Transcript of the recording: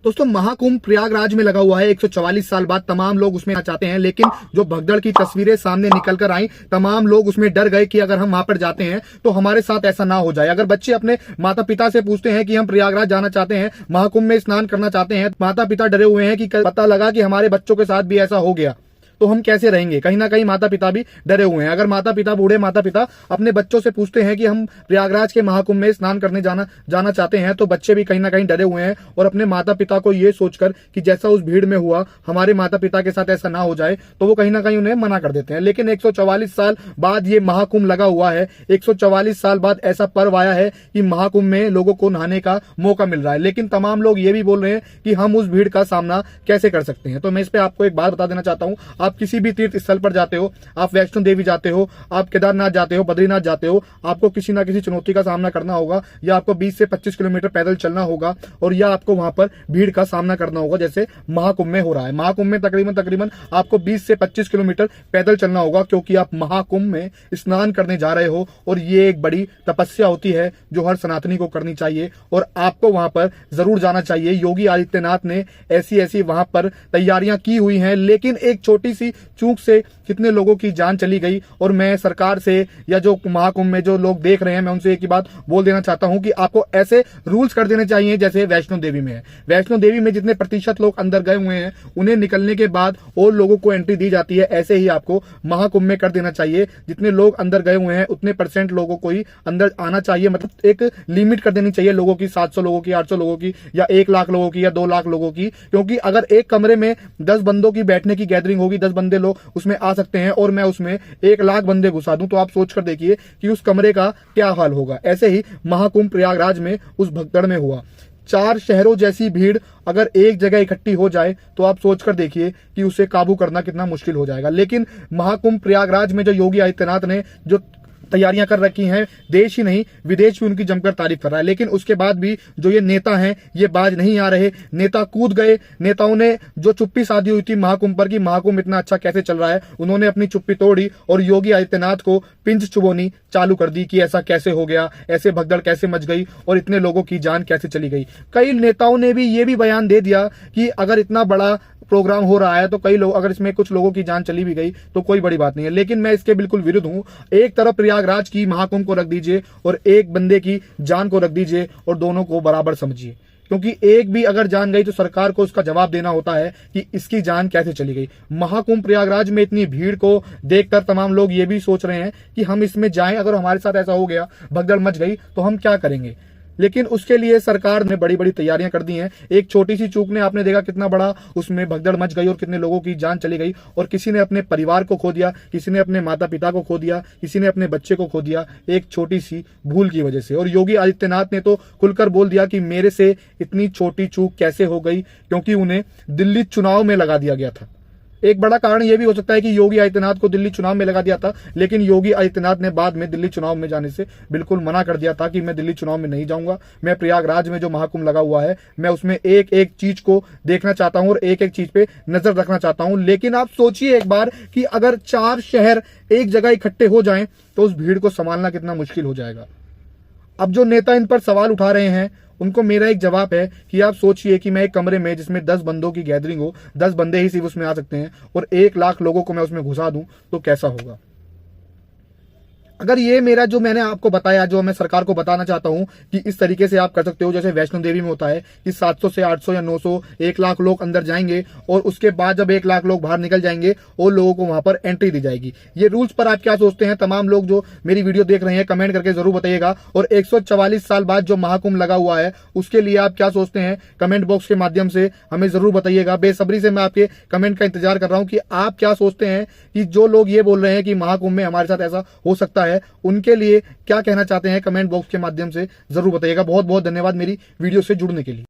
दोस्तों महाकुंभ प्रयागराज में लगा हुआ है। 144 साल बाद तमाम लोग उसमें आना चाहते हैं, लेकिन जो भगदड़ की तस्वीरें सामने निकल कर आई, तमाम लोग उसमें डर गए कि अगर हम वहां पर जाते हैं तो हमारे साथ ऐसा ना हो जाए। अगर बच्चे अपने माता पिता से पूछते हैं कि हम प्रयागराज जाना चाहते हैं, महाकुंभ में स्नान करना चाहते हैं, माता पिता डरे हुए हैं कि पता लगा कि हमारे बच्चों के साथ भी ऐसा हो गया तो हम कैसे रहेंगे। कहीं ना कहीं माता पिता भी डरे हुए हैं। अगर माता पिता, बूढ़े माता पिता अपने बच्चों से पूछते हैं कि हम प्रयागराज के महाकुंभ में स्नान करने जाना चाहते हैं, तो बच्चे भी कहीं ना कहीं डरे हुए हैं और अपने माता पिता को ये सोचकर कि जैसा उस भीड़ में हुआ हमारे माता पिता के साथ ऐसा ना हो जाए, तो वो कहीं ना कहीं उन्हें मना कर देते हैं। लेकिन 144 साल बाद ये महाकुंभ लगा हुआ है। 144 साल बाद ऐसा पर्व आया है कि महाकुंभ में लोगों को नहाने का मौका मिल रहा है। लेकिन तमाम लोग ये भी बोल रहे हैं कि हम उस भीड़ का सामना कैसे कर सकते हैं। तो मैं इस पे आपको एक बात बता देना चाहता हूं। आप किसी भी तीर्थ स्थल पर जाते हो, आप वैष्णो देवी जाते हो, आप केदारनाथ जाते हो, बद्रीनाथ जाते हो, आपको किसी ना किसी चुनौती का सामना करना होगा। या आपको 20 से 25 किलोमीटर पैदल चलना होगा और या आपको वहां पर भीड़ का सामना करना होगा, जैसे महाकुंभ में हो रहा है। महाकुंभ में तकरीबन आपको 20 से 25 किलोमीटर पैदल चलना होगा, क्योंकि आप महाकुंभ में स्नान करने जा रहे हो और ये एक बड़ी तपस्या होती है जो हर सनातनी को करनी चाहिए और आपको वहां पर जरूर जाना चाहिए। योगी आदित्यनाथ ने ऐसी वहां पर तैयारियां की हुई हैं, लेकिन एक छोटी सी चूक से कितने लोगों की जान चली गई। और मैं सरकार से या जो महाकुंभ में जो लोग देख रहे हैं, मैं उनसे एक ही बात बोल देना चाहता हूं कि आपको ऐसे रूल्स कर देने चाहिए जैसे वैष्णो देवी में है। वैष्णो देवी में जितने प्रतिशत लोग अंदर गए हुए हैं, उन्हें निकलने के बाद और लोगों को एंट्री दी जाती है। ऐसे ही आपको महाकुंभ में कर देना चाहिए। जितने लोग अंदर गए हुए हैं उतने % लोगों को ही अंदर आना चाहिए। मतलब एक लिमिट कर देनी चाहिए लोगों की, 700 लोगों की, 800 लोगों की, या 1 लाख लोगों की, या 2 लाख लोगों की। क्योंकि अगर एक कमरे में 10 बंदों की बैठने की गैदरिंग होगी, 10 बंदे लोग उसमें आ सकते हैं और मैं उसमें 1 लाख बंदे घुसा दूं, तो आप सोच कर देखिए कि उस कमरे का क्या हाल होगा। ऐसे ही महाकुंभ प्रयागराज में उस भगदड़ में हुआ। 4 शहरों जैसी भीड़ अगर एक जगह इकट्ठी हो जाए तो आप सोचकर देखिए कि उसे काबू करना कितना मुश्किल हो जाएगा। लेकिन महाकुंभ प्रयागराज में जो योगी आदित्यनाथ ने जो तैयारियां कर रखी हैं, देश ही नहीं विदेश भी उनकी जमकर तारीफ कर रहा है। लेकिन उसके बाद भी जो ये नेता हैं ये बाज नहीं आ रहे। नेता कूद गए। नेताओं ने जो चुप्पी साधी हुई थी महाकुंभ पर कि महाकुंभ इतना अच्छा कैसे चल रहा है, उन्होंने अपनी चुप्पी तोड़ी और योगी आदित्यनाथ को पिंच चुबोनी चालू कर दी कि ऐसा कैसे हो गया, ऐसे भगदड़ कैसे मच गई और इतने लोगों की जान कैसे चली गई। कई नेताओं ने भी ये भी बयान दे दिया कि अगर इतना बड़ा प्रोग्राम हो रहा है तो कई लोग, अगर इसमें कुछ लोगों की जान चली भी गई तो कोई बड़ी बात नहीं है। लेकिन मैं इसके बिल्कुल विरुद्ध हूं। एक तरफ प्रयागराज की महाकुंभ को रख दीजिए और एक बंदे की जान को रख दीजिए और दोनों को बराबर समझिए, क्योंकि एक भी अगर जान गई तो सरकार को उसका जवाब देना होता है कि इसकी जान कैसे चली गई। महाकुंभ प्रयागराज में इतनी भीड़ को देखकर तमाम लोग ये भी सोच रहे हैं कि हम इसमें जाएं, अगर हमारे साथ ऐसा हो गया, भगदड़ मच गई तो हम क्या करेंगे। लेकिन उसके लिए सरकार ने बड़ी बड़ी तैयारियां कर दी हैं। एक छोटी सी चूक ने आपने देखा कितना बड़ा उसमें भगदड़ मच गई और कितने लोगों की जान चली गई। और किसी ने अपने परिवार को खो दिया, किसी ने अपने माता पिता को खो दिया, किसी ने अपने बच्चे को खो दिया, एक छोटी सी भूल की वजह से। और योगी आदित्यनाथ ने तो खुलकर बोल दिया कि मेरे से इतनी छोटी चूक कैसे हो गई, क्योंकि उन्हें दिल्ली चुनाव में लगा दिया गया था। एक बड़ा कारण यह भी हो सकता है कि योगी आदित्यनाथ को दिल्ली चुनाव में लगा दिया था, लेकिन योगी आदित्यनाथ ने बाद में दिल्ली चुनाव में जाने से बिल्कुल मना कर दिया था कि मैं दिल्ली चुनाव में नहीं जाऊंगा। मैं प्रयागराज में जो महाकुंभ लगा हुआ है, मैं उसमें एक एक चीज को देखना चाहता हूं और एक एक चीज पे नजर रखना चाहता हूं। लेकिन आप सोचिए एक बार कि अगर 4 शहर एक जगह इकट्ठे हो जाएं तो उस भीड़ को संभालना कितना मुश्किल हो जाएगा। अब जो नेता इन पर सवाल उठा रहे हैं उनको मेरा एक जवाब है कि आप सोचिए कि मैं एक कमरे में जिसमें 10 बंदों की गैदरिंग हो, 10 बंदे ही सिर्फ उसमें आ सकते हैं और 1 लाख लोगों को मैं उसमें घुसा दूं तो कैसा होगा। अगर ये मेरा जो मैंने आपको बताया, जो मैं सरकार को बताना चाहता हूं कि इस तरीके से आप कर सकते हो, जैसे वैष्णो देवी में होता है कि 700 से 800 या 900 1 लाख लोग अंदर जाएंगे और उसके बाद जब 1 लाख लोग बाहर निकल जाएंगे और लोगों को वहां पर एंट्री दी जाएगी। ये रूल्स पर आप क्या सोचते हैं? तमाम लोग जो मेरी वीडियो देख रहे हैं कमेंट करके जरूर बताइएगा। और 144 साल बाद जो महाकुंभ लगा हुआ है उसके लिए आप क्या सोचते हैं? कमेंट बॉक्स के माध्यम से हमें जरूर बताइएगा। बेसब्री से मैं आपके कमेंट का इंतजार कर रहा हूं कि आप क्या सोचते हैं कि जो लोग ये बोल रहे हैं कि महाकुंभ में हमारे साथ ऐसा हो सकता है, उनके लिए क्या कहना चाहते हैं? कमेंट बॉक्स के माध्यम से जरूर बताइएगा। बहुत बहुत धन्यवाद मेरी वीडियो से जुड़ने के लिए।